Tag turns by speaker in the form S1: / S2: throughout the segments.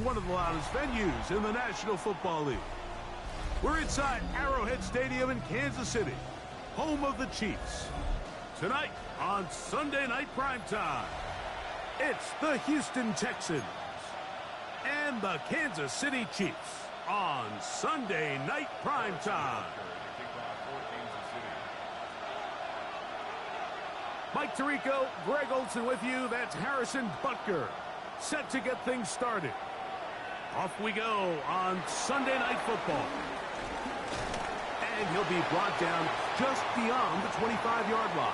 S1: one of the loudest venues in the National Football League. We're inside Arrowhead Stadium in Kansas City, home of the Chiefs. Tonight on Sunday Night Primetime, it's the Houston Texans and the Kansas City Chiefs on Sunday Night Primetime. Mike Tirico, Greg Olson with you. That's Harrison Butker, set to get things started. Off we go on Sunday Night Football. And he'll be brought down just beyond the 25-yard line.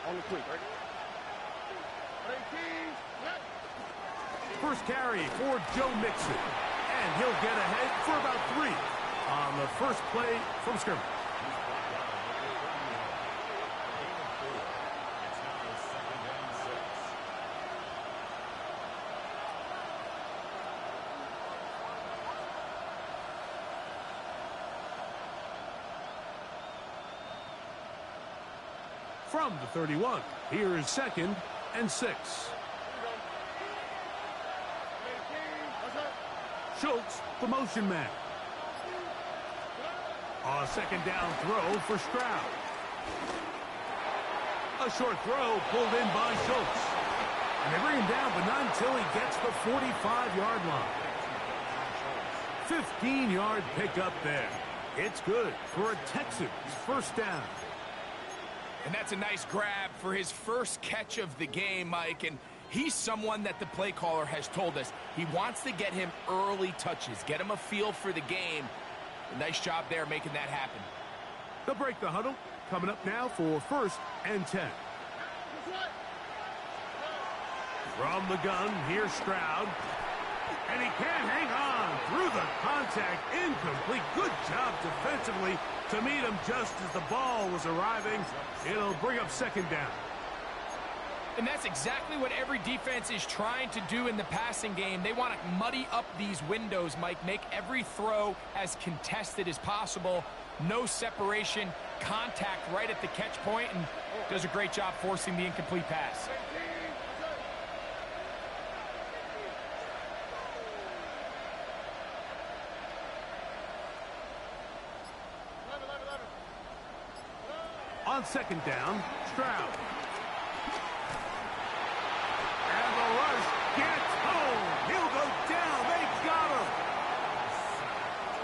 S2: On the quick, right?
S1: First carry for Joe Mixon. And he'll get ahead for about 3 on the first play from scrimmage. From the 31, here is 2nd and 6. Schultz, the motion man. A second down throw for Stroud. A short throw pulled in by Schultz. And they bring him down, but not until he gets the 45-yard line. 15-yard pickup there. It's good for a Texans first down.
S3: And that's a nice grab for his first catch of the game, Mike. And he's someone that the play caller has told us he wants to get him early touches, get him a feel for the game. A nice job there making that happen.
S1: They'll break the huddle. Coming up now for 1st and 10. From the gun, here's Stroud. And he can't hang on through the contact. Incomplete. Good job defensively to meet him just as the ball was arriving. It'll bring up 2nd down.
S3: And that's exactly what every defense is trying to do in the passing game. They want to muddy up these windows, Mike, make every throw as contested as possible. No separation, contact right at the catch point, and does a great job forcing the incomplete pass.
S1: On 2nd down, Stroud. And the rush gets home. He'll go down. They got him.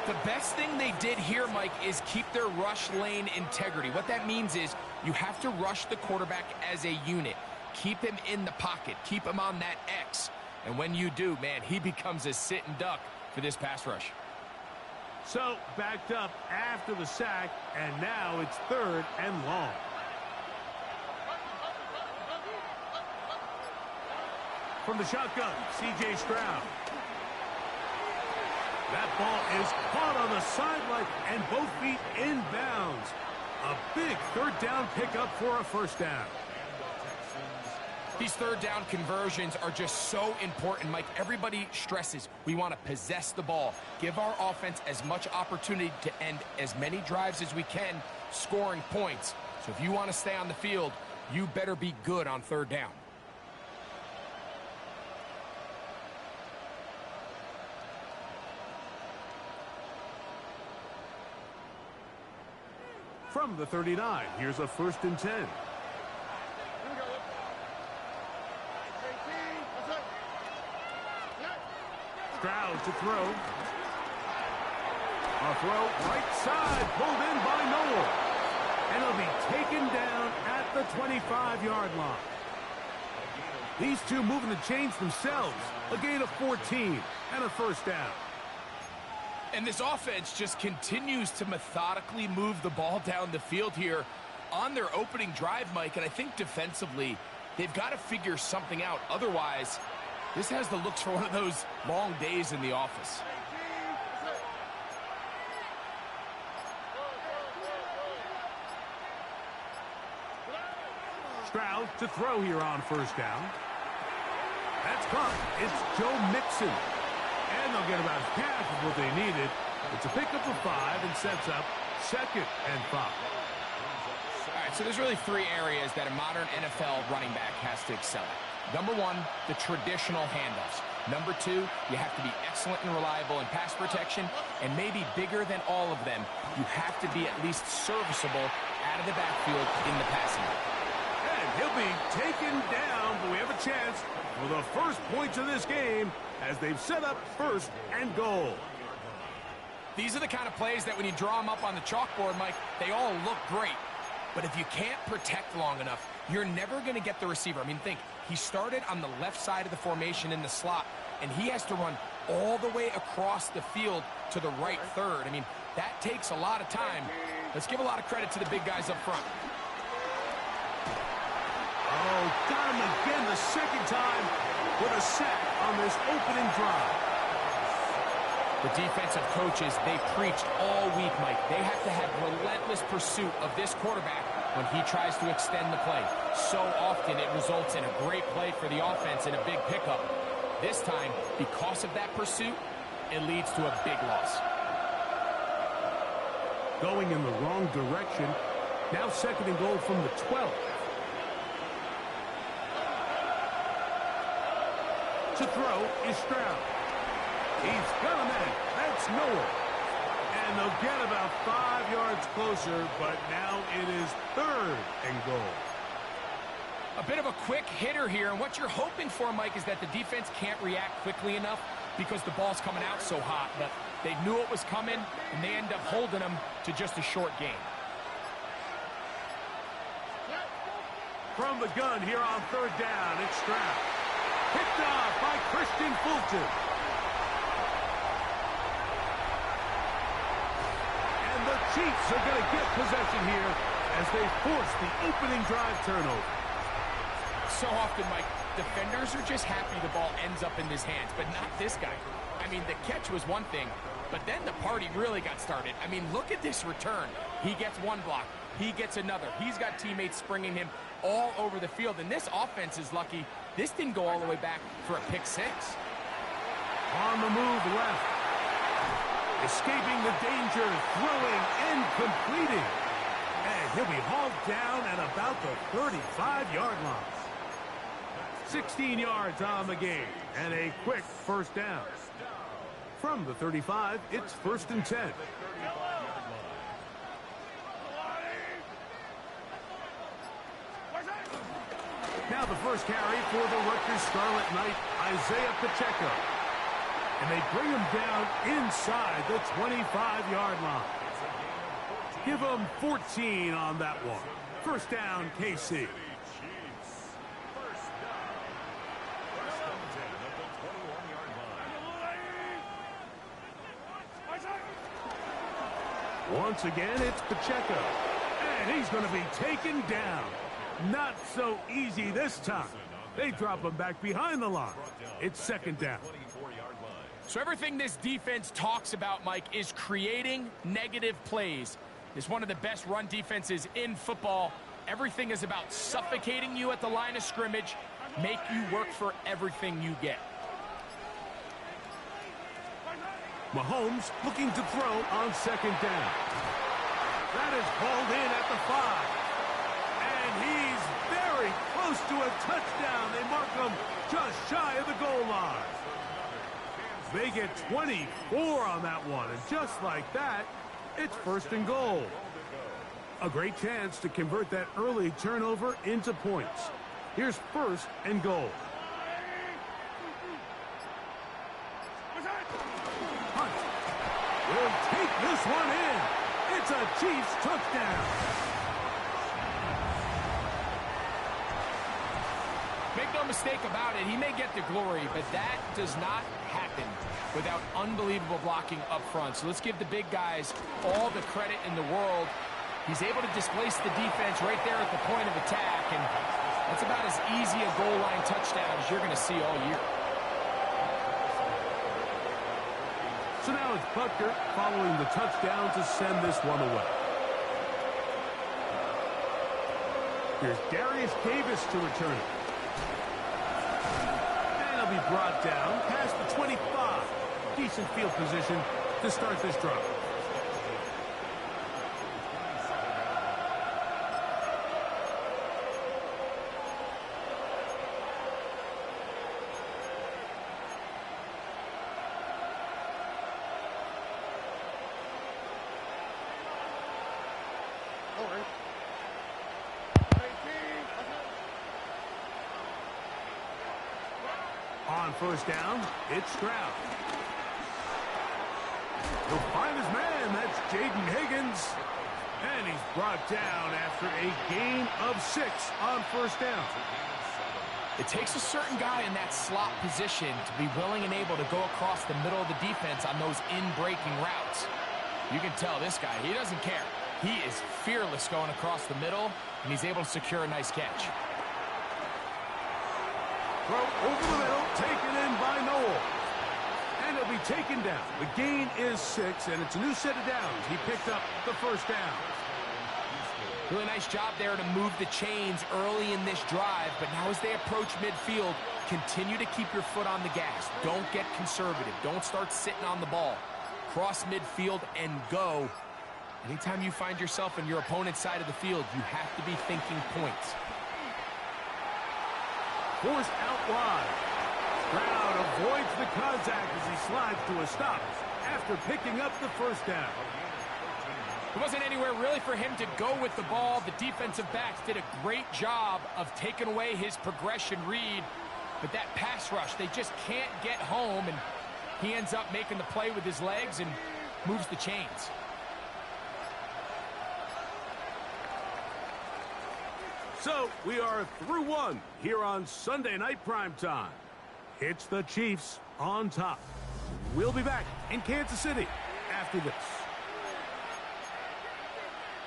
S3: The best thing they did here, Mike, is keep their rush lane integrity. What that means is you have to rush the quarterback as a unit. Keep him in the pocket. Keep him on that X. And when you do, man, he becomes a sit and duck for this pass rush.
S1: So, backed up after the sack, and now it's 3rd and long. From the shotgun, C.J. Stroud. That ball is caught on the sideline, and both feet inbounds. A big 3rd down pickup for a first down.
S3: These 3rd down conversions are just so important, Mike. Everybody stresses we want to possess the ball, give our offense as much opportunity to end as many drives as we can, scoring points. So if you want to stay on the field, you better be good on 3rd down.
S1: From the 39, here's a 1st and 10. Stroud to throw. A throw right side, pulled in by Noel. And he'll be taken down at the 25-yard line. These two moving the chains themselves. A gain of 14 and a first down.
S3: And this offense just continues to methodically move the ball down the field here on their opening drive, Mike. And I think defensively, they've got to figure something out. Otherwise, this has the looks for one of those long days in the office.
S1: Stroud to throw here on first down. That's caught. It's Joe Mixon. And they'll get about half of what they needed. It's a pickup of 5 and sets up 2nd and 5.
S3: All right, so there's really 3 areas that a modern NFL running back has to excel at. Number 1, the traditional handoffs. Number 2, you have to be excellent and reliable in pass protection. And maybe bigger than all of them, you have to be at least serviceable out of the backfield in the passing game.
S1: And he'll be taken down, but we have a chance for the first points of this game as they've set up 1st and goal.
S3: These are the kind of plays that when you draw them up on the chalkboard, Mike, they all look great. But if you can't protect long enough, you're never going to get the receiver. I mean, think, he started on the left side of the formation in the slot, and he has to run all the way across the field to the right third. I mean, that takes a lot of time. Let's give a lot of credit to the big guys up front.
S1: Oh, got him again the 2nd time with a sack on this opening drive.
S3: The defensive coaches, they preached all week, Mike. They have to have relentless pursuit of this quarterback when he tries to extend the play. So often it results in a great play for the offense and a big pickup. This time, because of that pursuit, it leads to a big loss.
S1: Going in the wrong direction. Now 2nd and goal from the 12. To throw is Stroud. He's got a man. That's nowhere. And they'll get about 5 yards closer, but now it is 3rd and goal.
S3: A bit of a quick hitter here, and what you're hoping for, Mike, is that the defense can't react quickly enough because the ball's coming out so hot. But they knew it was coming, and they end up holding them to just a short game.
S1: From the gun here on 3rd down, it's Stroud. Picked off by Christian Fulton. And the Chiefs are going to get possession here as they force the opening drive turnover.
S3: So often, Mike, defenders are just happy the ball ends up in his hands, but not this guy. I mean, the catch was one thing, but then the party really got started. I mean, look at this return. He gets one block. He gets another. He's got teammates springing him all over the field, and this offense is lucky. This didn't go all the way back for a pick-6.
S1: On the move left. Escaping the danger, throwing and completing. And he'll be hauled down at about the 35-yard line. 16 yards on the game, and a quick 1st down. From the 35, it's 1st and 10. Now the first carry for the Rutgers Scarlet Knight, Isaiah Pacheco. And they bring him down inside the 25-yard line. Give him 14 on that one. 1st down, KC. Once again, it's Pacheco. And he's going to be taken down. Not so easy this time. They drop him back behind the line. It's 2nd down.
S3: So everything this defense talks about, Mike, is creating negative plays. It's one of the best run defenses in football. Everything is about suffocating you at the line of scrimmage, make you work for everything you get.
S1: Mahomes looking to throw on 2nd down. That is hauled in at the 5. And he's very close to a touchdown. They mark him just shy of the goal line. They get 24 on that one. And just like that, it's 1st and goal. A great chance to convert that early turnover into points. Here's 1st and goal. Hunt will take this one in. It's a Chiefs touchdown.
S3: Make no mistake about it, he may get the glory, but that does not happen without unbelievable blocking up front. So let's give the big guys all the credit in the world. He's able to displace the defense right there at the point of attack, and that's about as easy a goal line touchdown as you're going to see all year.
S1: So now it's Butker following the touchdown to send this one away. Here's Darius Davis to return it. And he'll be brought down past the 25. Decent field position to start this drive. On first down, it's Stroud. He'll find his man. That's Jaden Higgins. And he's brought down after a gain of 6 on first down.
S3: It takes a certain guy in that slot position to be willing and able to go across the middle of the defense on those in-breaking routes. You can tell this guy, he doesn't care. He is fearless going across the middle, and he's able to secure a nice catch.
S1: Throw over the middle, taken in by Noel. And he'll be taken down. The gain is 6, and it's a new set of downs. He picked up the first down.
S3: Really nice job there to move the chains early in this drive, but now as they approach midfield, continue to keep your foot on the gas. Don't get conservative. Don't start sitting on the ball. Cross midfield and go. Anytime you find yourself in your opponent's side of the field, you have to be thinking points.
S1: Forced out wide. Stroud avoids the contact as he slides to a stop after picking up the first down.
S3: It wasn't anywhere really for him to go with the ball. The defensive backs did a great job of taking away his progression read. But that pass rush, they just can't get home, and he ends up making the play with his legs and moves the chains.
S1: So we are through one here on Sunday Night Primetime. It's the Chiefs on top. We'll be back in Kansas City after this.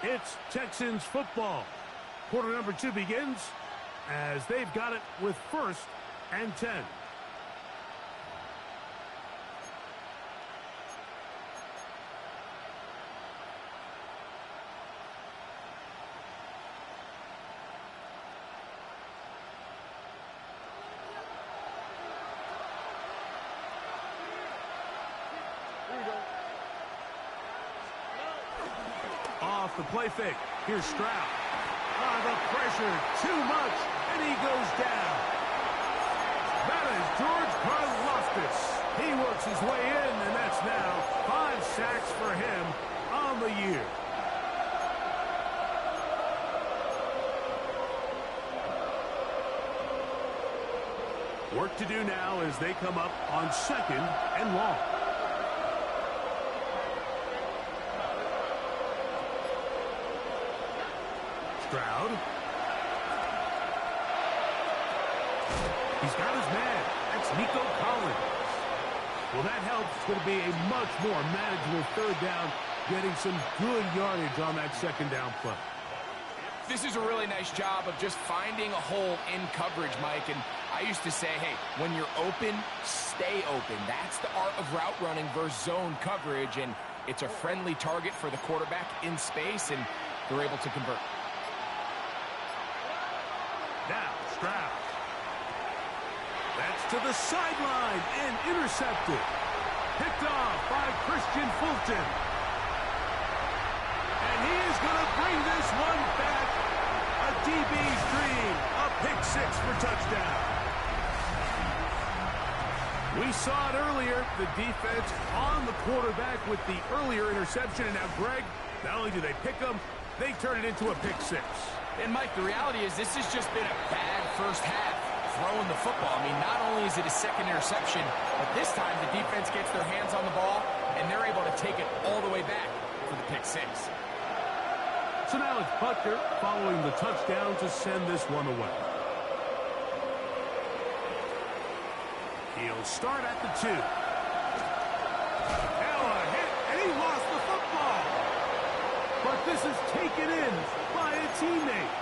S1: It's Texans football. Quarter number 2 begins as they've got it with 1st and 10. Off the play fake. Here's Stroud. The pressure, too much, and he goes down. That is George Karlaftis. He works his way in, and that's now 5 sacks for him on the year. Work to do now as they come up on 2nd and long. Stroud. He's got his man. That's Nico Collins. Well, that helps. It's going to be a much more manageable 3rd down, getting some good yardage on that 2nd down play.
S3: This is a really nice job of just finding a hole in coverage, Mike. And I used to say, hey, when you're open, stay open. That's the art of route running versus zone coverage. And it's a friendly target for the quarterback in space, and they're able to convert.
S1: Now, Stroud. That's to the sideline and intercepted. Picked off by Christian Fulton. And he is going to bring this one back. A DB's dream. A pick 6 for touchdown. We saw it earlier. The defense on the quarterback with the earlier interception. And now, Greg, not only do they pick him, they turn it into a pick 6.
S3: And, Mike, the reality is this has just been a bad first half throwing the football. I mean, not only is it a 2nd interception, but this time the defense gets their hands on the ball, and they're able to take it all the way back for the pick 6.
S1: So now it's Butker following the touchdown to send this one away. He'll start at the 2. Now a hit, and he lost the football. But this is taken in by a teammate.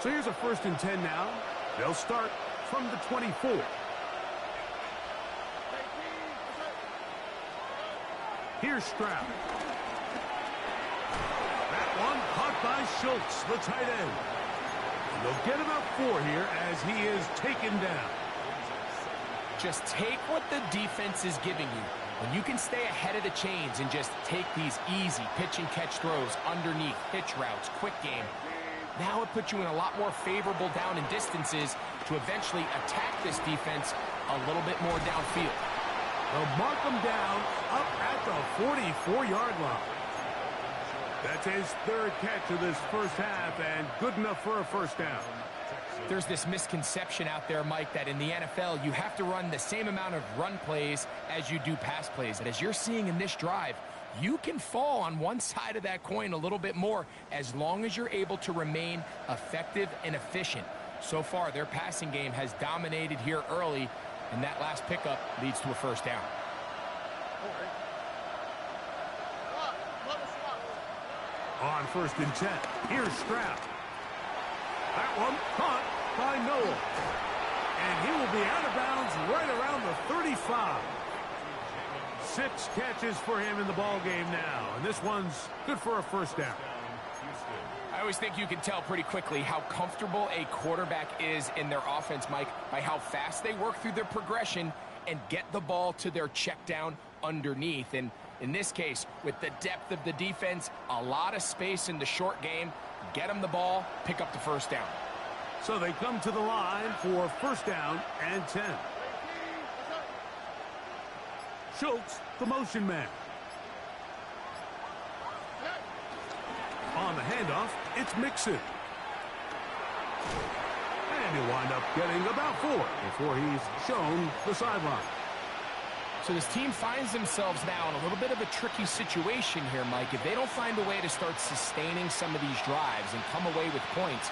S1: So here's a 1st and 10 now They'll start from the 24. Here's Stroud. That one caught by Schultz, the tight end. And they'll get about 4 here as he is taken down.
S3: Just take what the defense is giving you. When you can stay ahead of the chains and just take these easy pitch and catch throws underneath, hitch routes, quick game, now it puts you in a lot more favorable down and distances to eventually attack this defense a little bit more downfield.
S1: They'll mark him down up at the 44-yard line. That's his 3rd catch of this first half and good enough for a first down.
S3: There's this misconception out there, Mike, that in the NFL you have to run the same amount of run plays as you do pass plays. And as you're seeing in this drive, you can fall on one side of that coin a little bit more as long as you're able to remain effective and efficient. So far, their passing game has dominated here early, and that last pickup leads to a first down.
S1: On 1st and 10, here's Stroud. That one caught by Noel. And he will be out of bounds right around the 35. 6 catches for him in the ball game now, and this one's good for a first down.
S3: I always think you can tell pretty quickly how comfortable a quarterback is in their offense, Mike, by how fast they work through their progression and get the ball to their check down underneath. And in this case, with the depth of the defense, a lot of space in the short game, get them the ball, pick up the first down.
S1: So they come to the line for first down and 10. Schultz, the motion man. On the handoff, it's Mixon. And he'll wind up getting about 4 before he's shown the sideline.
S3: So this team finds themselves now in a little bit of a tricky situation here, Mike. If they don't find a way to start sustaining some of these drives and come away with points,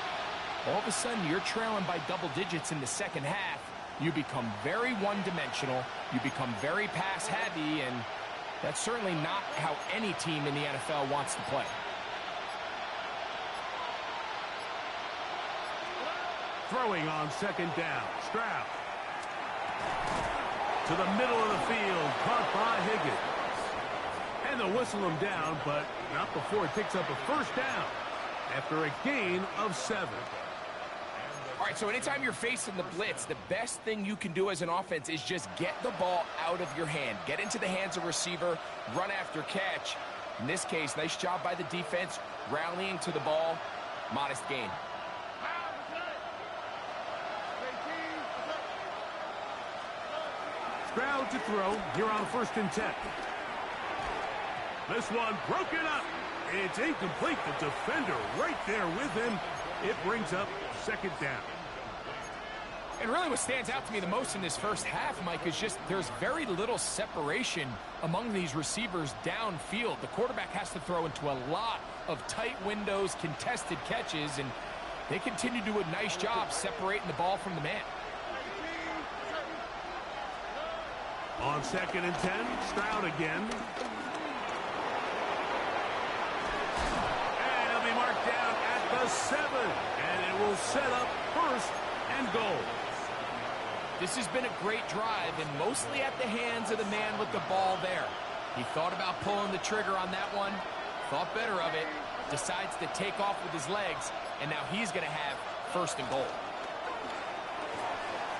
S3: all of a sudden you're trailing by double digits in the second half. You become very one-dimensional. You become very pass-heavy, and that's certainly not how any team in the NFL wants to play.
S1: Throwing on 2nd down, Stroud. To the middle of the field, caught by Higgins. And they'll whistle him down, but not before he picks up a first down after a gain of 7.
S3: All right, so anytime you're facing the blitz, the best thing you can do as an offense is just get the ball out of your hand. Get into the hands of receiver, run after catch. In this case, nice job by the defense, rallying to the ball, modest gain.
S1: Stroud to throw here on 1st and 10. This one broken up. It's incomplete. The defender right there with him. It brings up 2nd down.
S3: And really what stands out to me the most in this first half, Mike, is just there's very little separation among these receivers downfield. The quarterback has to throw into a lot of tight windows, contested catches, and they continue to do a nice job separating the ball from the man.
S1: On 2nd and 10, Stroud again. And he'll be marked down at the 7. And it will set up 1st and goal.
S3: This has been a great drive, and mostly at the hands of the man with the ball there. He thought about pulling the trigger on that one, thought better of it, decides to take off with his legs, and now he's going to have 1st and goal.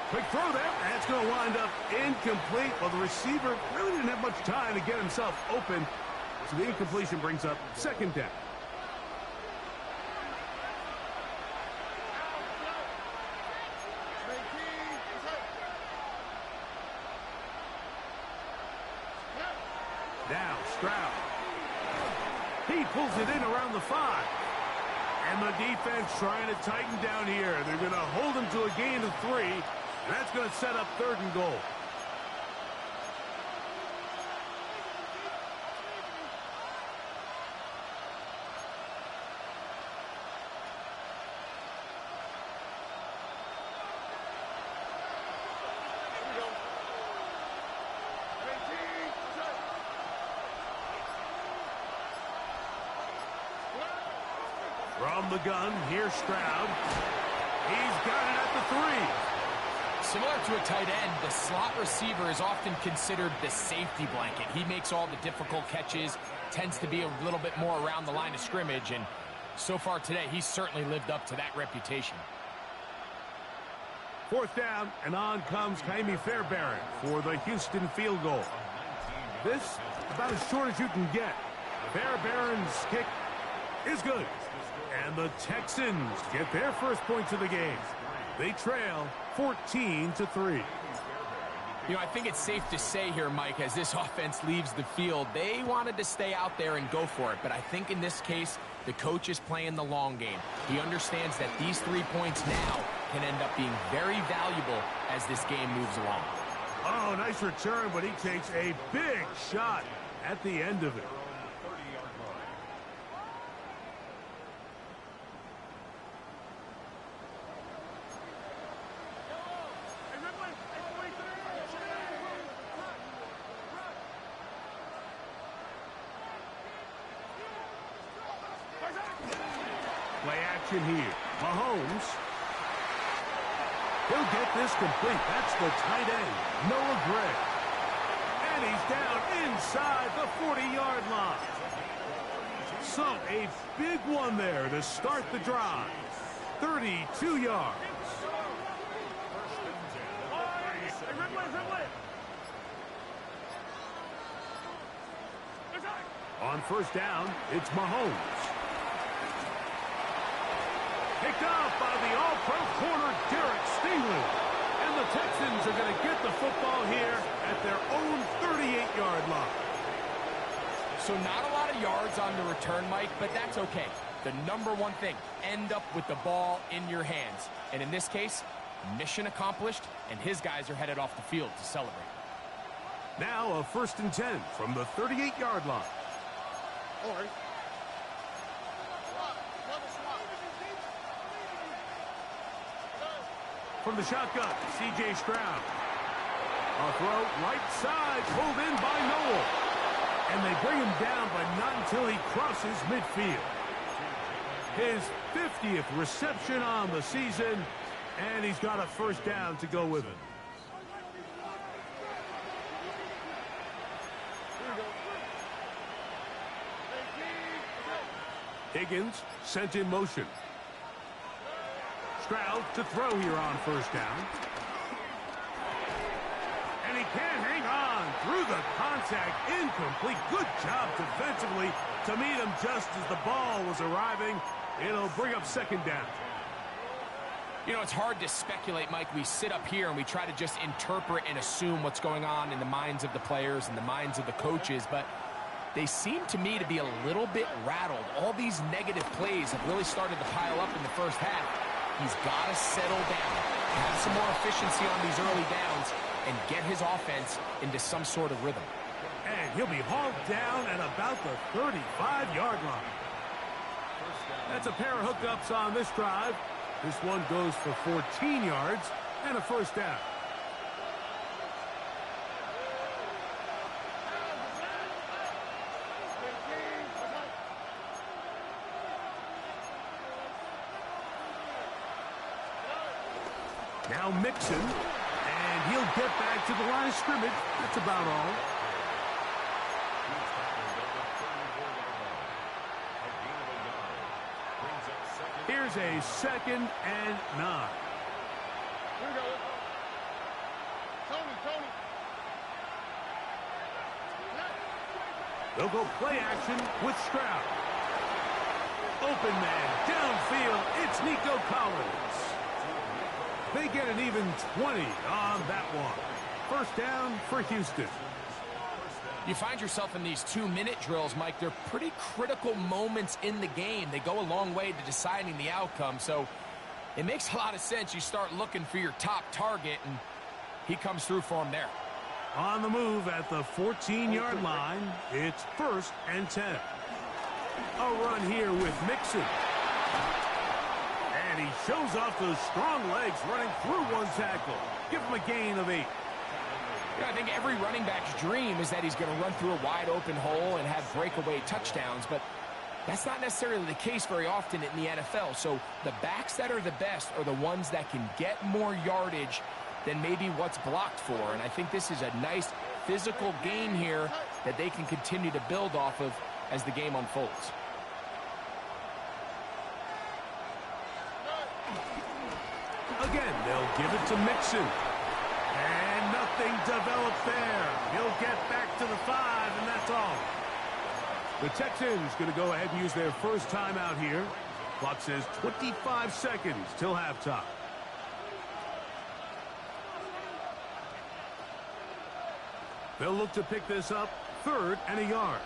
S1: Quick throw there, and it's going to wind up incomplete. Well, the receiver really didn't have much time to get himself open, so the incompletion brings up 2nd down. Now Stroud. He pulls it in around the 5. And the defense trying to tighten down here. They're going to hold him to a gain of 3. And that's going to set up 3rd and goal. From the gun, here's Stroud. He's got it at the 3.
S3: Similar to a tight end, the slot receiver is often considered the safety blanket. He makes all the difficult catches, tends to be a little bit more around the line of scrimmage, and so far today, he's certainly lived up to that reputation.
S1: 4th down, and on comes Kaimi Fairbairn for the Houston field goal. This, about as short as you can get. Fairbairn's kick is good. And the Texans get their first points of the game. They trail 14-3.
S3: You know, I think it's safe to say here, Mike, as this offense leaves the field, they wanted to stay out there and go for it. But I think in this case, the coach is playing the long game. He understands that these 3 points now can end up being very valuable as this game moves along.
S1: Oh, nice return, but he takes a big shot at the end of it. Play action here. Mahomes. He'll get this complete. That's the tight end, Noah Gray. And he's down inside the 40-yard line. So a big one there to start the drive. 32 yards. On 1st down, it's Mahomes. Picked off by the all-pro corner, Derek Stingley. And the Texans are going to get the football here at their own 38-yard line.
S3: So not a lot of yards on the return, Mike, but that's okay. The number one thing, end up with the ball in your hands. And in this case, mission accomplished, and his guys are headed off the field to celebrate.
S1: Now a 1st and 10 from the 38-yard line.
S2: All right.
S1: From the shotgun, C.J. Stroud. A throw right side, pulled in by Noel. And they bring him down, but not until he crosses midfield. His 50th reception on the season, and he's got a 1st down to go with it. Higgins sent in motion. Stroud to throw here on 1st down. And he can't hang on through the contact. Incomplete. Good job defensively to meet him just as the ball was arriving. It'll bring up 2nd down.
S3: You know, it's hard to speculate, Mike. We sit up here and we try to just interpret and assume what's going on in the minds of the players and the minds of the coaches, but they seem to me to be a little bit rattled. All these negative plays have really started to pile up in the 1st half. He's got to settle down, have some more efficiency on these early downs, and get his offense into some sort of rhythm.
S1: And he'll be hauled down at about the 35-yard line. That's a pair of hookups on this drive. This one goes for 14 yards and a 1st down. Now Mixon, and he'll get back to the line of scrimmage. That's about all. Here's a 2nd and 9.
S2: Here we go. Tony.
S1: They'll go play action with Stroud. Open man, downfield, it's Nico Collins. They get an even 20 on that one. 1st down for Houston.
S3: You find yourself in these 2-minute drills, Mike. They're pretty critical moments in the game. They go a long way to deciding the outcome, so it makes a lot of sense. You start looking for your top target, and he comes through for him there.
S1: On the move at the 14-yard line, it's 1st and 10. A run here with Mixon. And he shows off those strong legs running through one tackle. Give him a gain of 8.
S3: You know, I think every running back's dream is that he's going to run through a wide open hole and have breakaway touchdowns, but That's not necessarily the case very often in the NFL. So the backs that are the best are the ones that can get more yardage than maybe what's blocked for. And I think this is a nice physical gain here that they can continue to build off of as the game unfolds.
S1: Again, they'll give it to Mixon. And nothing developed there. He'll get back to the 5, and that's all. The Texans going to go ahead and use their first timeout here. Clock says 25 seconds till halftime. They'll look to pick this up, 3rd and a yard.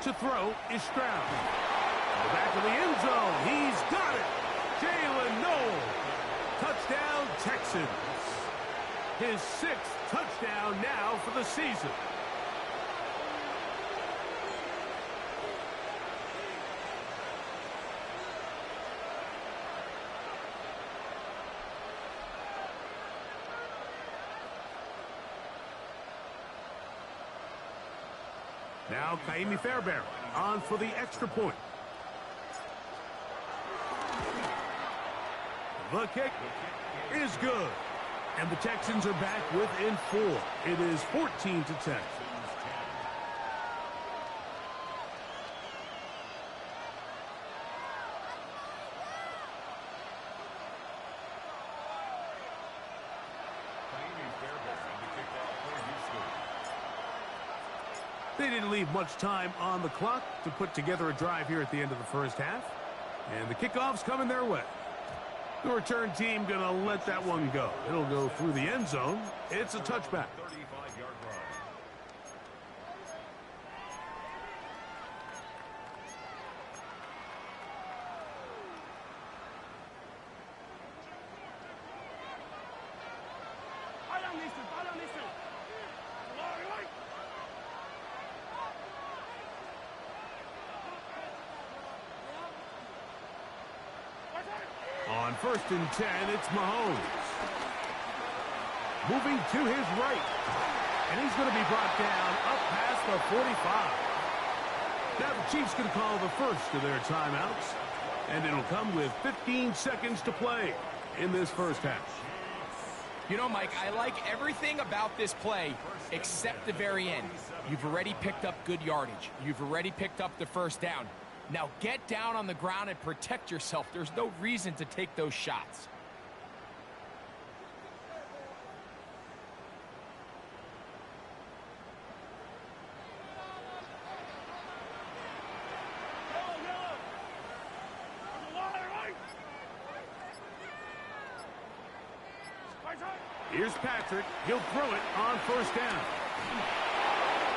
S1: To throw is Stroud. The back of the end zone. He's got it. Jalen Noel. Touchdown, Texans. His 6th touchdown now for the season. Now Kaimi Fairbairn on for the extra point. The kick is good. And the Texans are back within 4. It is 14-10. They didn't leave much time on the clock to put together a drive here at the end of the first half. And the kickoff's coming their way. The return team going to let that one go. It'll go through the end zone. It's a touchback. On 1st and 10, it's Mahomes. Moving to his right. And he's going to be brought down up past the 45. Now the Chiefs going to call the first of their timeouts. And it'll come with 15 seconds to play in this first half.
S3: You know, Mike, I like everything about this play except the very end. You've already picked up good yardage. You've already picked up the first down. Now get down on the ground and protect yourself. There's no reason to take those shots.
S1: Here's Patrick. He'll throw it on 1st down.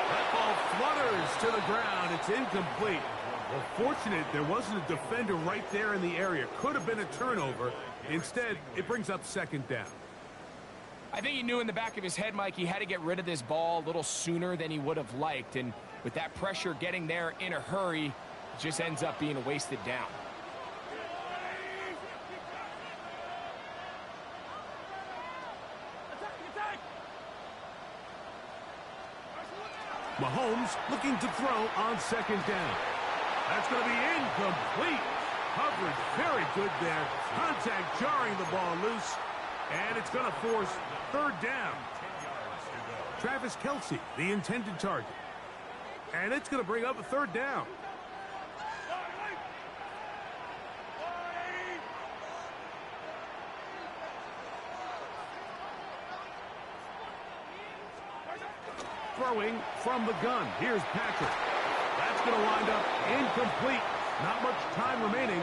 S1: That ball flutters to the ground. It's incomplete. Well, fortunate there wasn't a defender right there in the area. Could have been a turnover. Instead, it brings up 2nd down.
S3: I think he knew in the back of his head, Mike, he had to get rid of this ball a little sooner than he would have liked. And with that pressure getting there in a hurry, it just ends up being a wasted down.
S1: Mahomes looking to throw on 2nd down. That's going to be incomplete. Coverage very good there. Contact jarring the ball loose. And it's going to force 3rd down. Travis Kelce, the intended target. And it's going to bring up a 3rd down. Throwing from the gun. Here's Patrick. That's going to wind up incomplete. Not much time remaining.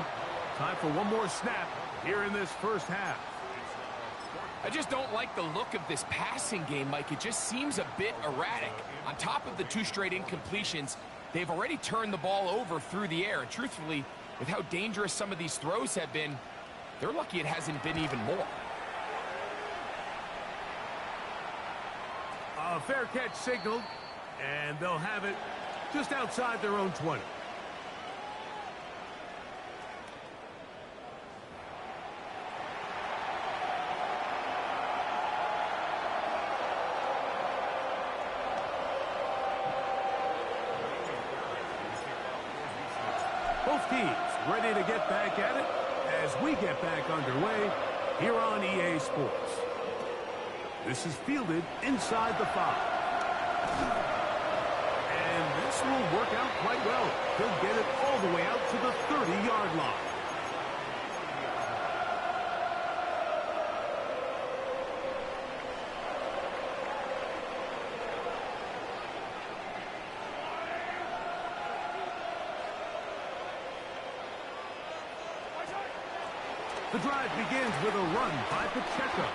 S1: Time for one more snap here in this first half.
S3: I just don't like the look of this passing game, Mike. It just seems a bit erratic. On top of the 2 straight incompletions, they've already turned the ball over through the air. And truthfully, with how dangerous some of these throws have been, they're lucky it hasn't been even more.
S1: A fair catch signaled, and they'll have it just outside their own 20. Both teams ready to get back at it as we get back underway here on EA Sports. This is fielded inside the 5. And this will work out quite well. He'll get it all the way out to the 30-yard line. The drive begins with a run by Pacheco.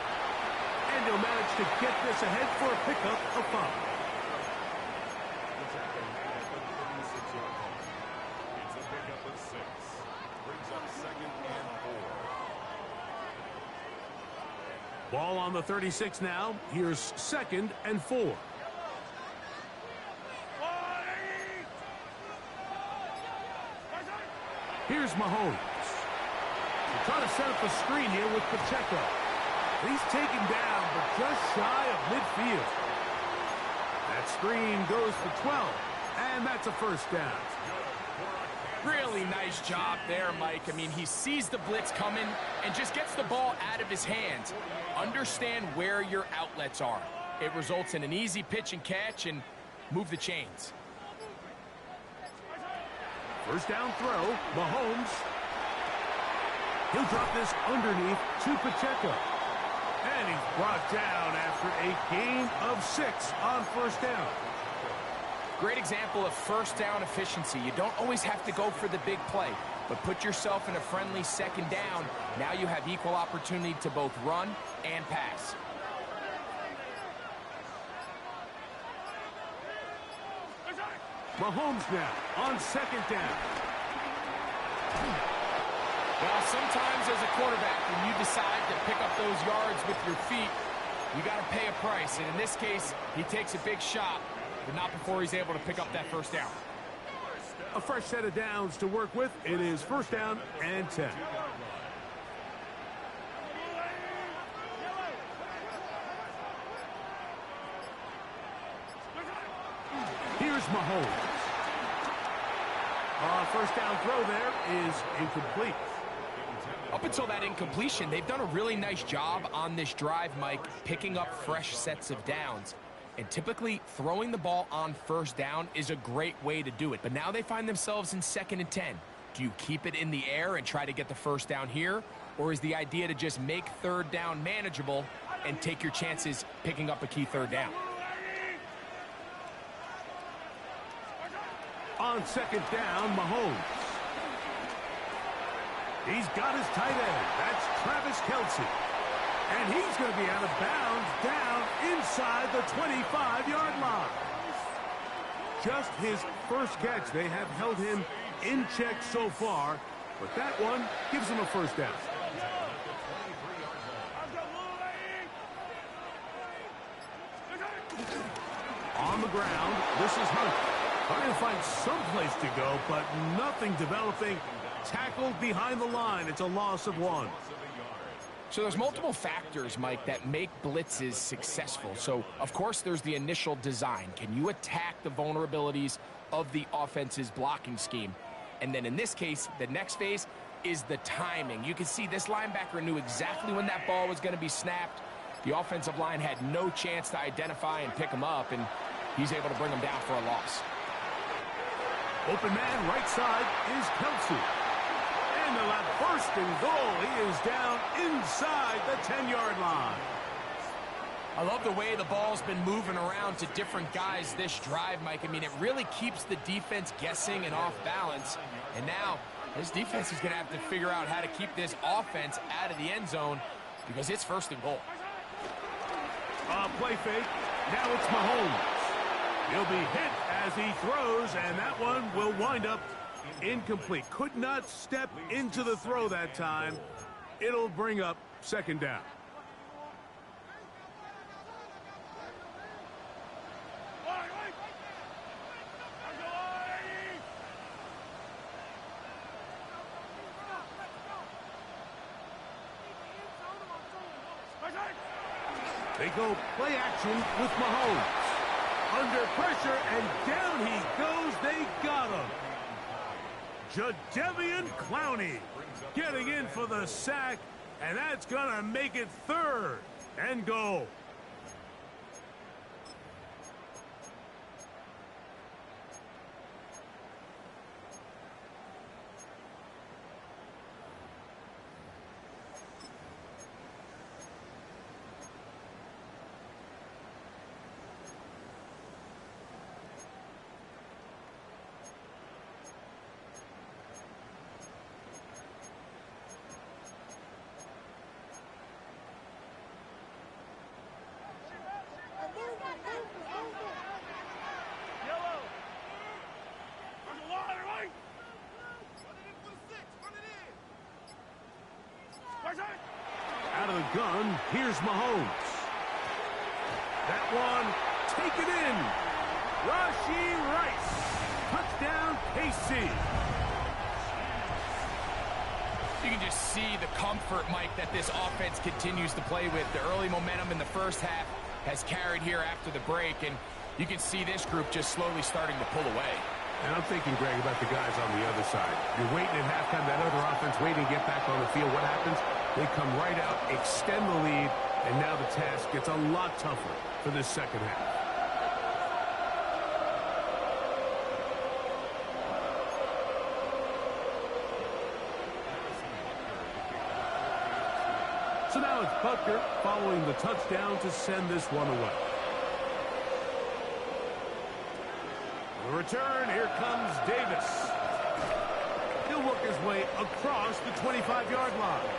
S1: And he'll manage to get this ahead for a pickup of 5.
S2: It's a pickup of 6. Brings up 2nd and 4.
S1: Ball on the 36 now. Here's 2nd and 4. Here's Mahomes. Trying to set up a screen here with Pacheco. He's taken down, but just shy of midfield. That screen goes for 12, and that's a first down.
S3: Really nice job there, Mike. I mean, he sees the blitz coming and just gets the ball out of his hands. Understand where your outlets are. It results in an easy pitch and catch and move the chains.
S1: First down throw, Mahomes. He'll drop this underneath to Pacheco. And he's brought down after a gain of 6 on first down.
S3: Great example of first down efficiency. You don't always have to go for the big play, but put yourself in a friendly 2nd down. Now you have equal opportunity to both run and pass.
S1: Mahomes now on 2nd down.
S3: Well, sometimes as a quarterback, when you decide to pick up those yards with your feet, you got to pay a price. And in this case, he takes a big shot, but not before he's able to pick up that first down.
S1: A fresh set of downs to work with. It is first down and 10. Here's Mahomes. First down throw there is incomplete.
S3: Up until that incompletion, they've done a really nice job on this drive, Mike, picking up fresh sets of downs. And typically, throwing the ball on first down is a great way to do it. But now they find themselves in 2nd and 10. Do you keep it in the air and try to get the first down here? Or is the idea to just make 3rd down manageable and take your chances picking up a key 3rd down?
S1: On 2nd down, Mahomes. He's got his tight end. That's Travis Kelce. And he's going to be out of bounds down inside the 25-yard line. Just his first catch. They have held him in check so far, but that one gives him a first down. On the ground, this is Hunt. Trying to find some place to go, but nothing developing. Tackled behind the line. It's a loss of 1.
S3: So there's multiple factors, Mike, that make blitzes successful. So, of course, there's the initial design. Can you attack the vulnerabilities of the offense's blocking scheme? And then in this case, the next phase is the timing. You can see this linebacker knew exactly when that ball was going to be snapped. The offensive line had no chance to identify and pick him up, and he's able to bring him down for a loss.
S1: Open man right side is Kelce. And they'll have first and goal. He is down inside the 10-yard line.
S3: I love the way the ball's been moving around to different guys this drive, Mike. I mean, it really keeps the defense guessing and off balance. And now this defense is going to have to figure out how to keep this offense out of the end zone because it's first and goal.
S1: Play fake. Now it's Mahomes. He'll be hit as he throws, and that one will wind up incomplete. Could not step into the throw that time. It'll bring up 2nd down. They go play action with Mahomes. Under pressure, and down he goes. They got him. Jadeveon Clowney getting in for the sack, and that's going to make it 3rd and goal. Out of the gun, here's Mahomes. That one, taken in. Rashee Rice. Touchdown, KC.
S3: You can just see the comfort, Mike, that this offense continues to play with. The early momentum in the first half has carried here after the break, and you can see this group just slowly starting to pull away.
S1: And I'm thinking, Greg, about the guys on the other side. You're waiting at halftime, that other offense waiting to get back on the field. What happens? They come right out, extend the lead, and now the task gets a lot tougher for this second half. So now it's Butker following the touchdown to send this one away. The return, here comes Davis. He'll work his way across the 25-yard line.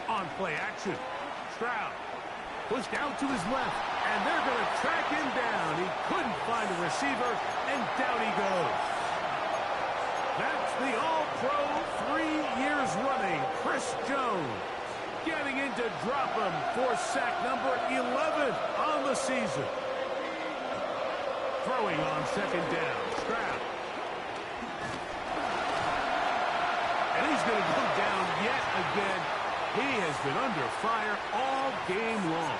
S1: On play action, Stroud pushed out to his left, and they're going to track him down. He couldn't find a receiver, and down he goes. That's the All-Pro 3 years running, Chris Jones, getting in to drop him for sack number 11 on the season. Throwing on second down, Stroud. And he's going to go down yet again. He has been under fire all game long.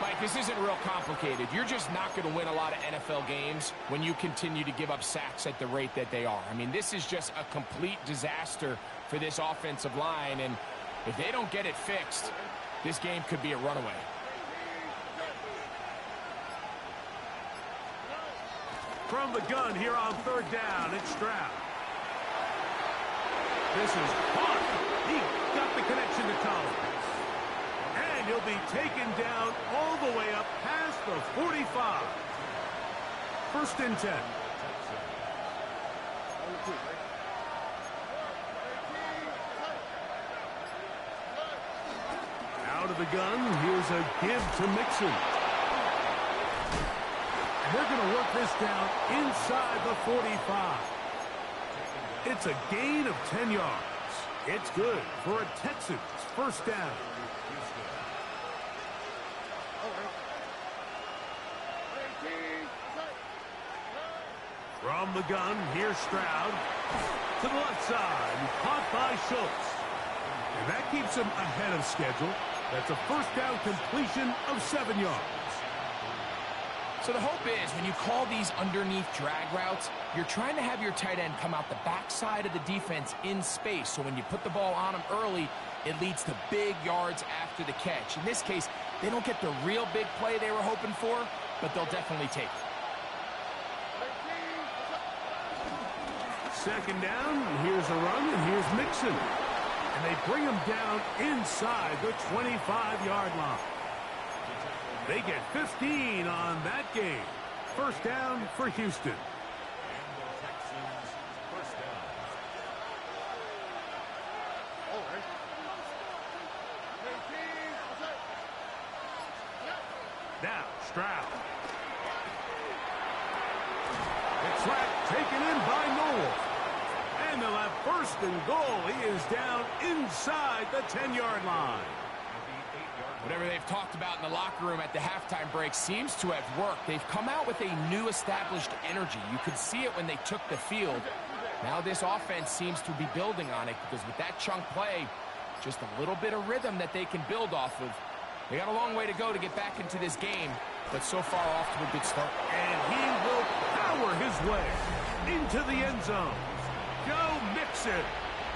S3: Mike, this isn't real complicated. You're just not going to win a lot of NFL games when you continue to give up sacks at the rate that they are. I mean, this is just a complete disaster for this offensive line, and if they don't get it fixed, this game could be a runaway.
S1: From the gun here on third down, it's Stroud. This is caught. He got the connection to Collins. And he'll be taken down all the way up past the 45. 1st and 10. Out of the gun, here's a give to Mixon. And they're going to work this down inside the 45. It's a gain of 10 yards. It's good for a Texans 1st down. From the gun, here's Stroud. To the left side, caught by Schultz. And that keeps him ahead of schedule. That's a 1st down completion of 7 yards.
S3: So the hope is when you call these underneath drag routes, you're trying to have your tight end come out the backside of the defense in space. So when you put the ball on him early, it leads to big yards after the catch. In this case, they don't get the real big play they were hoping for, but they'll definitely take it.
S1: 2nd down, here's a run, and here's Mixon. And they bring him down inside the 25-yard line. They get 15 on that game. 1st down for Houston.
S2: And the Texans, 1st down.
S1: Now, Stroud. The track taken in by Noel. And they'll have 1st and goal. He is down inside the 10-yard line.
S2: At the 8-yard
S3: Whatever they've talked about in the locker room at the halftime break seems to have worked. They've come out with a new established energy. You could see it when they took the field. Now this offense seems to be building on it because with that chunk play, just a little bit of rhythm that they can build off of. They got a long way to go to get back into this game, but so far off to a good start.
S1: And he will power his way into the end zone. Go Mixon.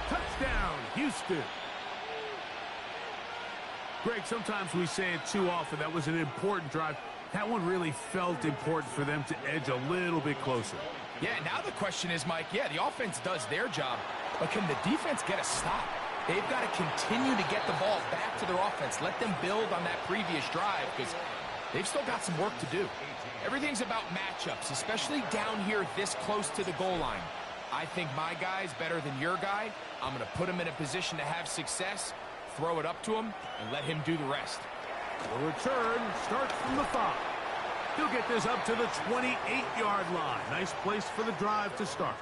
S1: Touchdown, Houston. Greg, sometimes we say it too often. That was an important drive. That one really felt important for them to edge a little bit closer.
S3: Yeah, now the question is, Mike, yeah, the offense does their job, but can the defense get a stop? They've got to continue to get the ball back to their offense. Let them build on that previous drive because they've still got some work to do. Everything's about matchups, especially down here this close to the goal line. I think my guy's better than your guy. I'm going to put him in a position to have success, throw it up to him, and let him do the rest.
S1: The return starts from the 5. He'll get this up to the 28-yard line. Nice place for the drive to start.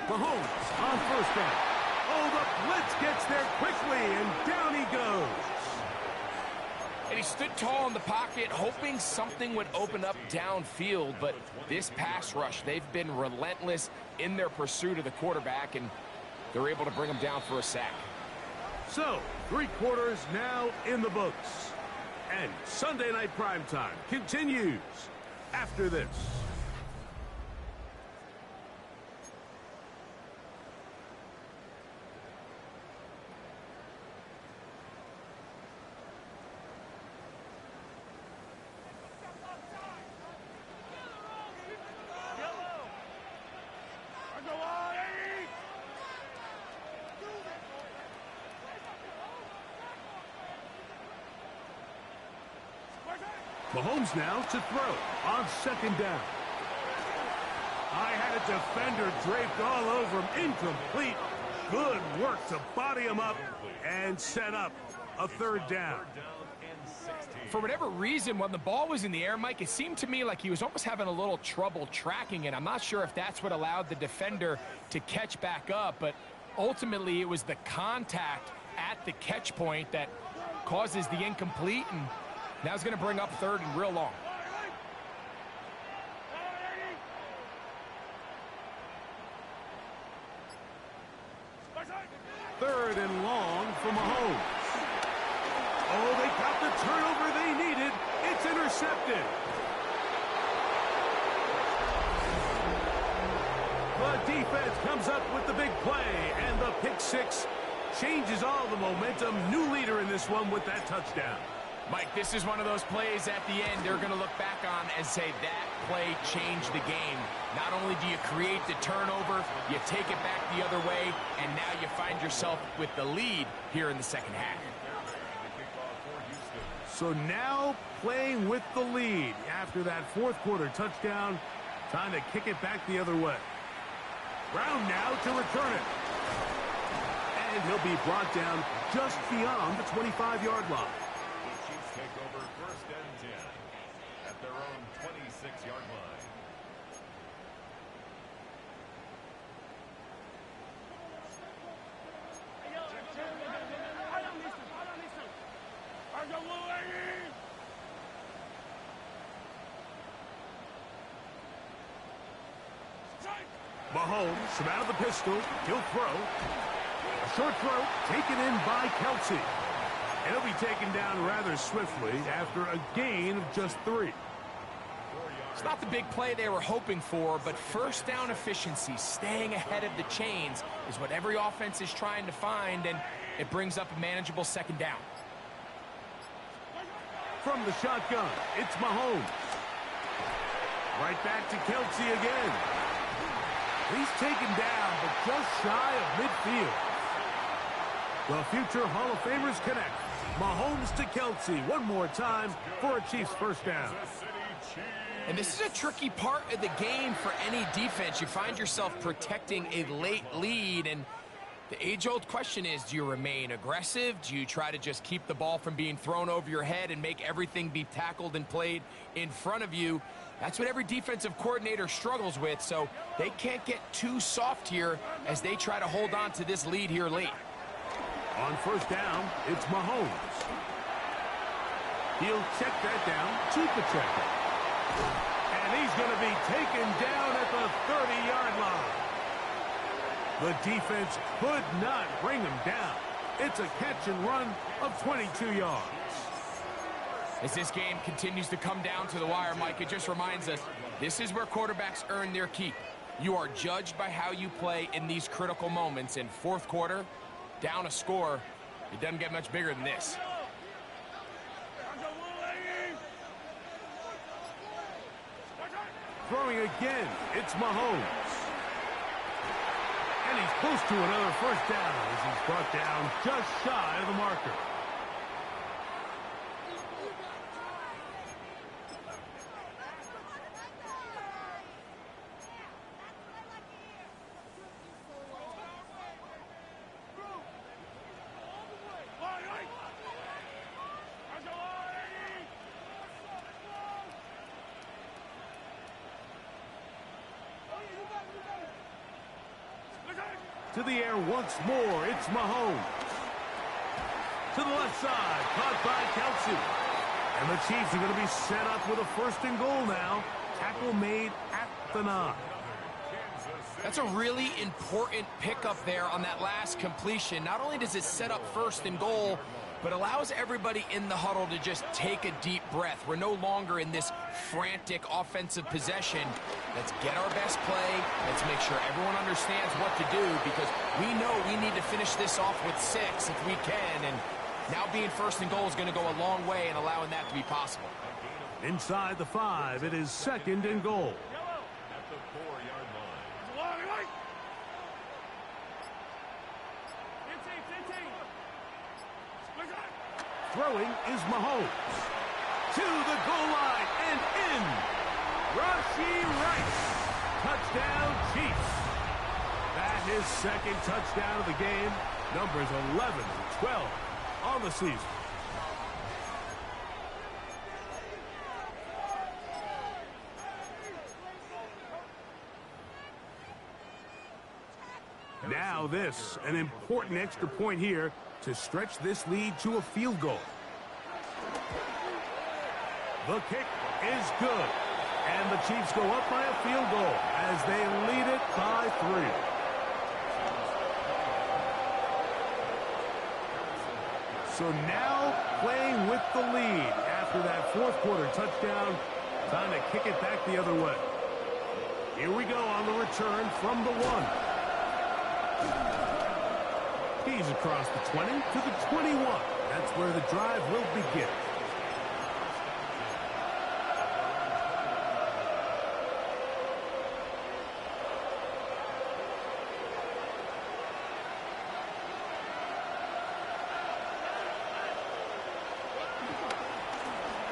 S1: Mahomes on first down. Oh, the blitz gets there quickly, and down he goes.
S3: And he stood tall in the pocket, hoping something would open up downfield, but this pass rush, they've been relentless in their pursuit of the quarterback, and they're able to bring him down for a sack.
S1: So, 3 quarters now in the books. And Sunday Night Primetime continues after this. Mahomes now to throw on second down. I had a defender draped all over him. Incomplete. Good work to body him up and set up a third down.
S3: For whatever reason, when the ball was in the air, Mike, it seemed to me like he was almost having a little trouble tracking it. I'm not sure if that's what allowed the defender to catch back up, but ultimately it was the contact at the catch point that causes the incomplete, and now he's going to bring up third and real long.
S1: Third and long for Mahomes. Oh, they got the turnover they needed. It's intercepted. The defense comes up with the big play, and the pick six changes all the momentum. New leader in this one with that touchdown.
S3: Mike, this is one of those plays at the end they're going to look back on and say that play changed the game. Not only do you create the turnover, you take it back the other way, and now you find yourself with the lead here in the second half.
S1: So now playing with the lead after that fourth quarter touchdown, time to kick it back the other way. Brown now to return it. And he'll be brought down just beyond the 25-yard line.
S2: Take over first and 10 at their own 26-yard line.
S1: Mahomes from out of the pistol. He'll throw. A short throw taken in by Kelsey. And he'll be taken down rather swiftly after a gain of just 3.
S3: It's not the big play they were hoping for, but first down efficiency, staying ahead of the chains, is what every offense is trying to find, and it brings up a manageable second down.
S1: From the shotgun, it's Mahomes. Right back to Kelsey again. He's taken down, but just shy of midfield. The future Hall of Famers connect. Mahomes to Kelsey one more time for a Chiefs first down.
S2: Kansas City Chiefs.
S3: And this is a tricky part of the game for any defense. You find yourself protecting a late lead, and the age-old question is, do you remain aggressive? Do you try to just keep the ball from being thrown over your head and make everything be tackled and played in front of you? That's what every defensive coordinator struggles with, so they can't get too soft here as they try to hold on to this lead here late.
S1: On first down, it's Mahomes. He'll check that down to Pacheco. And he's going to be taken down at the 30-yard line. The defense could not bring him down. It's a catch and run of 22 yards.
S3: As this game continues to come down to the wire, Mike, it just reminds us, this is where quarterbacks earn their keep. You are judged by how you play in these critical moments. In fourth quarter, down a score, it doesn't get much bigger than this.
S1: Throwing again, it's Mahomes. And he's close to another first down as he's brought down just shy of the marker. To the air once more, it's Mahomes. To the left side, caught by Kelsey. And the Chiefs are going to be set up with a first and goal now. Tackle made at the 9.
S3: That's a really important pickup there on that last completion. Not only does it set up first and goal, but allows everybody in the huddle to just take a deep breath. We're no longer in this frantic offensive possession. Let's get our best play. Let's make sure everyone understands what to do, because we know we need to finish this off with 6 if we can. And now being first and goal is going to go a long way in allowing that to be possible.
S1: Inside the 5, it is second and goal.
S2: At the 4-yard line.
S1: Throwing is Mahomes. To the goal line and in. Rashee Rice. Touchdown, Chiefs. That is second touchdown of the game. Numbers 11 and 12 on the season. Now this, an important extra point here to stretch this lead to a field goal. The kick is good. And the Chiefs go up by a field goal as they lead it by 3. So now playing with the lead after that fourth quarter touchdown. Time to kick it back the other way. Here we go on the return from the 1. He's across the 20 to the 21. That's where the drive will begin.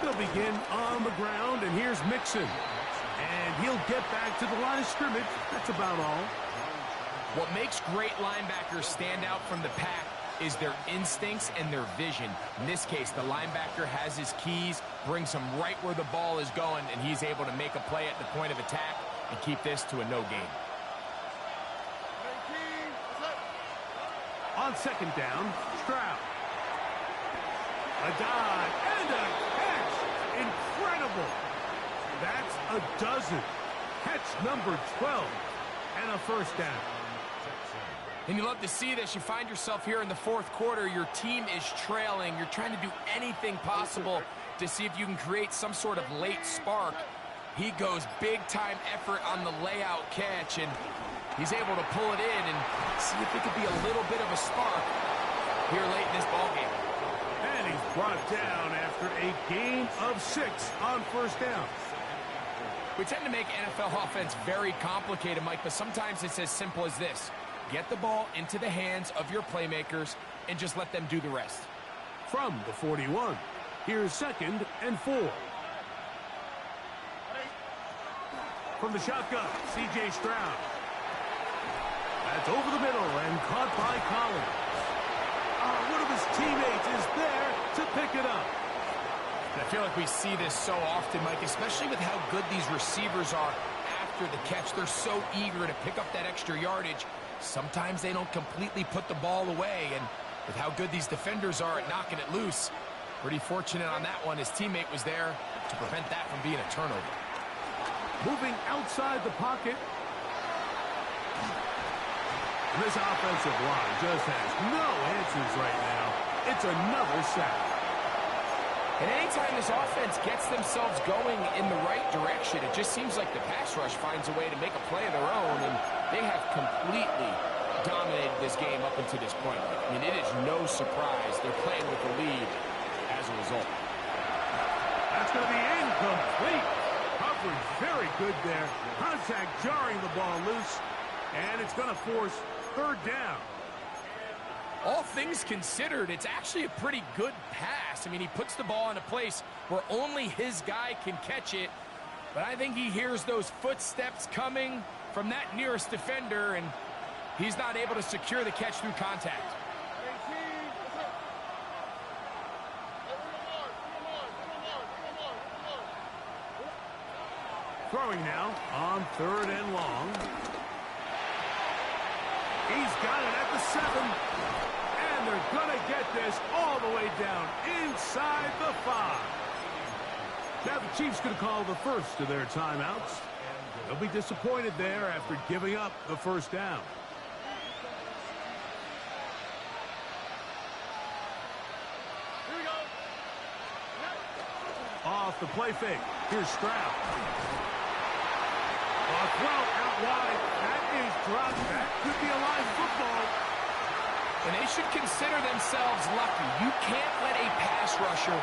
S1: They'll begin on the ground, and here's Mixon. And he'll get back to the line of scrimmage. That's about all.
S3: What makes great linebackers stand out from the pack is their instincts and their vision. In this case, the linebacker has his keys, brings him right where the ball is going, and he's able to make a play at the point of attack and keep this to a no gain.
S1: On second down, Stroud. A dive and a catch. Incredible. That's a dozen. Catch number 12 and a first down.
S3: And you love to see this. You find yourself here in the fourth quarter. Your team is trailing. You're trying to do anything possible to see if you can create some sort of late spark. He goes big-time effort on the layout catch, and he's able to pull it in and see if it could be a little bit of a spark here late in this ballgame.
S1: And he's brought down after a gain of 6 on first down.
S3: We tend to make NFL offense very complicated, Mike, but sometimes it's as simple as this. Get the ball into the hands of your playmakers and just let them do the rest.
S1: From the 41, here's second and 4. from the shotgun, C.J. Stroud. That's over the middle and caught by Collins. One of his teammates is there to pick it up.
S3: I feel like we see this so often, Mike, especially with how good these receivers are after the catch. They're so eager to pick up that extra yardage. Sometimes they don't completely put the ball away, and with how good these defenders are at knocking it loose, pretty fortunate on that one. His teammate was there to prevent that from being a turnover.
S1: Moving outside the pocket. This offensive line just has no answers right now. It's another sack.
S3: And anytime this offense gets themselves going in the right direction, it just seems like the pass rush finds a way to make a play of their own, and they have completely dominated this game up until this point. I mean, it is no surprise they're playing with the lead as a result.
S1: That's going to be incomplete. Coverage very good there. Contact jarring the ball loose, and it's going to force third down.
S3: All things considered, it's actually a pretty good pass. I mean, he puts the ball in a place where only his guy can catch it. But I think he hears those footsteps coming from that nearest defender, and he's not able to secure the catch through contact.
S1: Throwing now on 3rd and long. He's got it at the 7. And they're going to get this all the way down inside the 5. Now the Chiefs going to call the first of their timeouts. They'll be disappointed there after giving up the first down. Here we go. Off the play fake. Here's Stroud. A throw out wide. That is dropped. That could be a live football.
S3: And they should consider themselves lucky. You can't let a pass rusher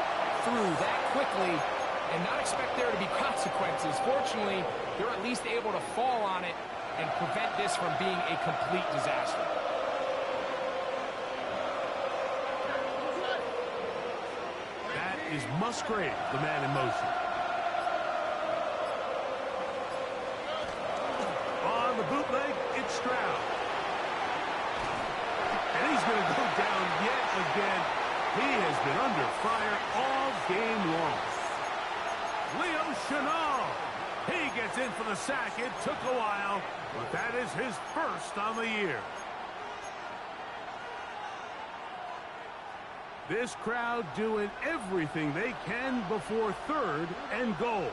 S3: through that quickly and not expect there to be consequences. Fortunately, they're at least able to fall on it and prevent this from being a complete disaster.
S1: That is Musgrave, the man in motion. On the bootleg, it's Stroud. And he's going to go down yet again. He has been under fire all game long. Leo Chenal. He gets in for the sack. It took a while, but that is his first on the year. This crowd doing everything they can before 3rd and goal.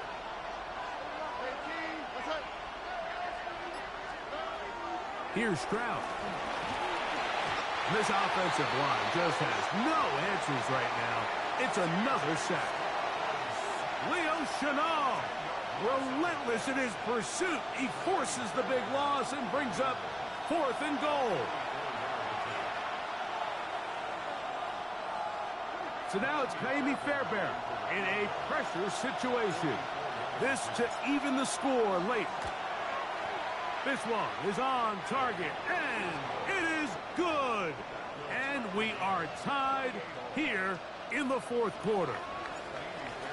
S1: Here's Stroud. This offensive line just has no answers right now. It's another sack. Leo Chenal, relentless in his pursuit. He forces the big loss and brings up 4th and goal. So now it's Kaimi Fairbairn in a pressure situation. This to even the score late. This one is on target, and it is good. And we are tied here in the 4th quarter.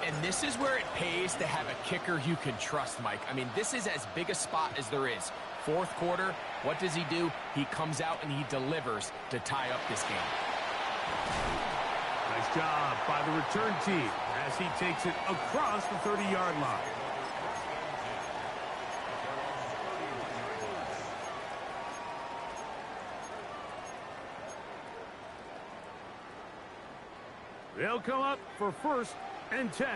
S3: And this is where it pays to have a kicker you can trust, Mike. I mean, this is as big a spot as there is. 4th quarter, what does he do? He comes out and he delivers to tie up this game.
S1: Nice job by the return team as he takes it across the 30-yard line. They'll come up for 1st and 10.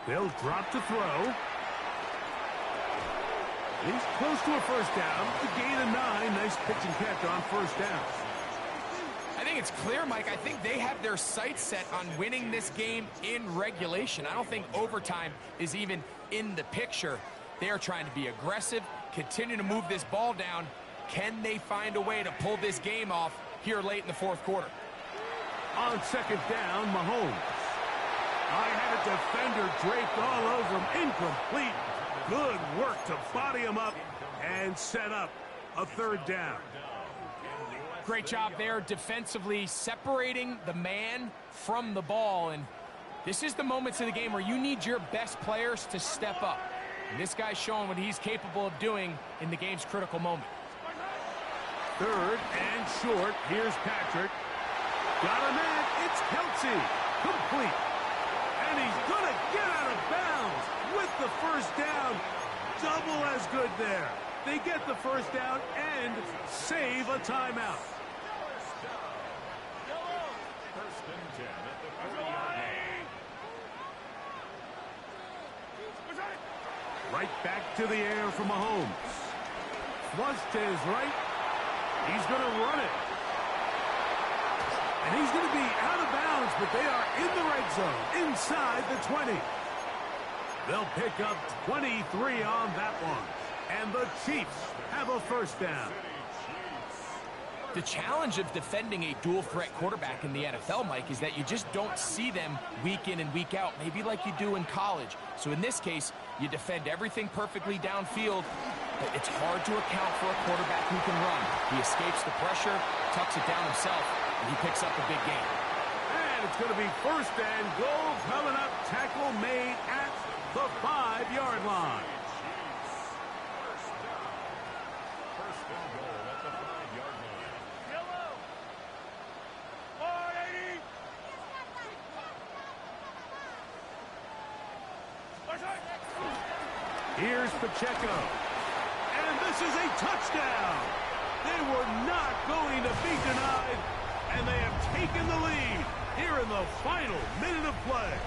S1: They'll drop to throw. He's close to a first down. A gain of 9. Nice pitch and catch on 1st down.
S3: I think it's clear, Mike. I think they have their sights set on winning this game in regulation. I don't think overtime is even in the picture. They are trying to be aggressive, continue to move this ball down. Can they find a way to pull this game off here late in the 4th quarter?
S1: On 2nd down, Mahomes. I had a defender draped all over him. Incomplete. Good work to body him up and set up a 3rd down.
S3: Great job there defensively, separating the man from the ball. And this is the moments of the game where you need your best players to step up. And this guy's showing what he's capable of doing in the game's critical moment.
S1: Third and short. Here's Patrick. Got a man. It's Kelsey. Complete. And he's going to get out of bounds with the first down. Double as good there. They get the first down and save a timeout.
S2: First and 10 at the 30-yard line.
S1: Right back to the air for Mahomes. Flushed to his right. He's going to run it. And he's going to be out of bounds, but they are in the red zone, inside the 20. They'll pick up 23 on that one. And the Chiefs have a first down.
S3: The challenge of defending a dual-threat quarterback in the NFL, Mike, is that you just don't see them week in and week out, maybe like you do in college. So in this case, you defend everything perfectly downfield, but it's hard to account for a quarterback who can run. He escapes the pressure, tucks it down himself, and he picks up a big gain.
S1: And it's going to be first and goal coming up. Tackle made at the 5-yard line.
S2: First and goal at the 5-yard line.
S1: Here's Pacheco. And this is a touchdown. They were not going to be denied, and they have taken the lead here in the final minute of play.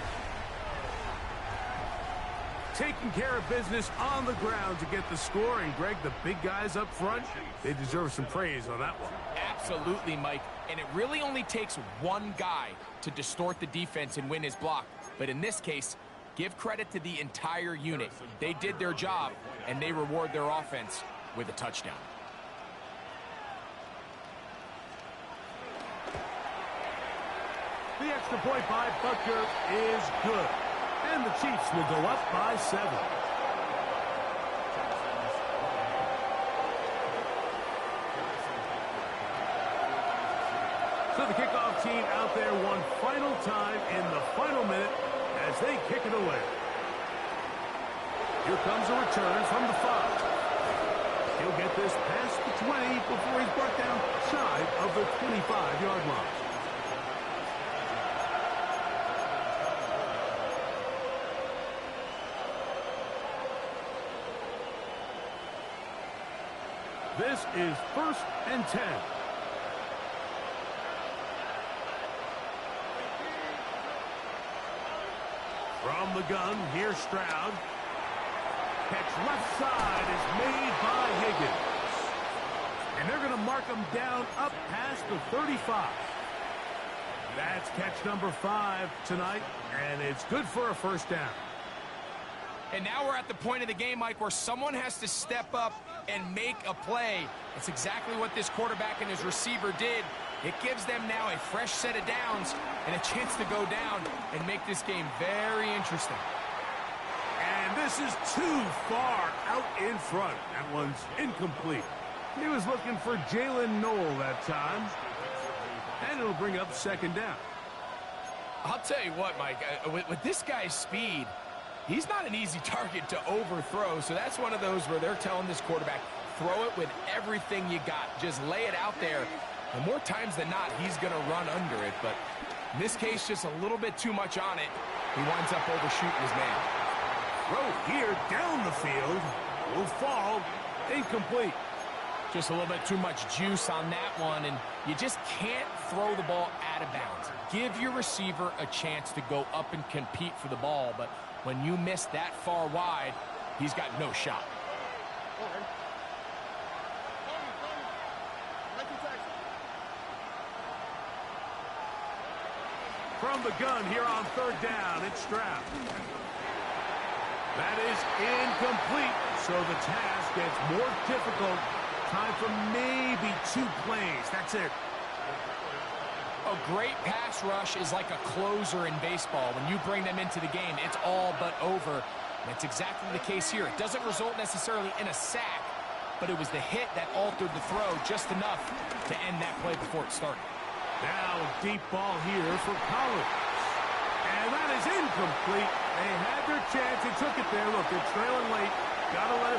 S1: Taking care of business on the ground to get the score, and Greg, the big guys up front, they deserve some praise on that one.
S3: Absolutely, Mike. And it really only takes one guy to distort the defense and win his block. But in this case, give credit to the entire unit. They did their job, and they reward their offense with a touchdown.
S1: The extra point by Butker is good. And the Chiefs will go up by 7. So the kickoff team out there one final time in the final minute as they kick it away. Here comes a return from the 5. He'll get this past the 20 before he's brought down shy of the 25-yard line. This is first and 10. From the gun, here's Stroud. Catch left side is made by Higgins. And they're going to mark him down up past the 35. That's catch number 5 tonight, and it's good for a first down.
S3: And now we're at the point of the game, Mike, where someone has to step up and make a play. It's exactly what this quarterback and his receiver did. It gives them now a fresh set of downs and a chance to go down and make this game very interesting.
S1: And this is too far out in front. That one's incomplete. He was looking for Jalen Noel that time. And it'll bring up second down.
S3: I'll tell you what, Mike, with this guy's speed, he's not an easy target to overthrow, so that's one of those where they're telling this quarterback, throw it with everything you got. Just lay it out there. And more times than not, he's going to run under it. But in this case, just a little bit too much on it. He winds up overshooting his man.
S1: Throw here down the field. Will fall. Incomplete.
S3: Just a little bit too much juice on that one, and you just can't throw the ball out of bounds. Give your receiver a chance to go up and compete for the ball, but when you miss that far wide, he's got no shot.
S1: From the gun here on third down, it's Stroud. That is incomplete, so the task gets more difficult. Time for maybe 2 plays. That's it.
S3: A great pass rush is like a closer in baseball. When you bring them into the game, it's all but over. That's exactly the case here. It doesn't result necessarily in a sack, but it was the hit that altered the throw just enough to end that play before it started.
S1: Now deep ball here for Collins. And that is incomplete. They had their chance. They took it there. Look, they're trailing late. Got to let it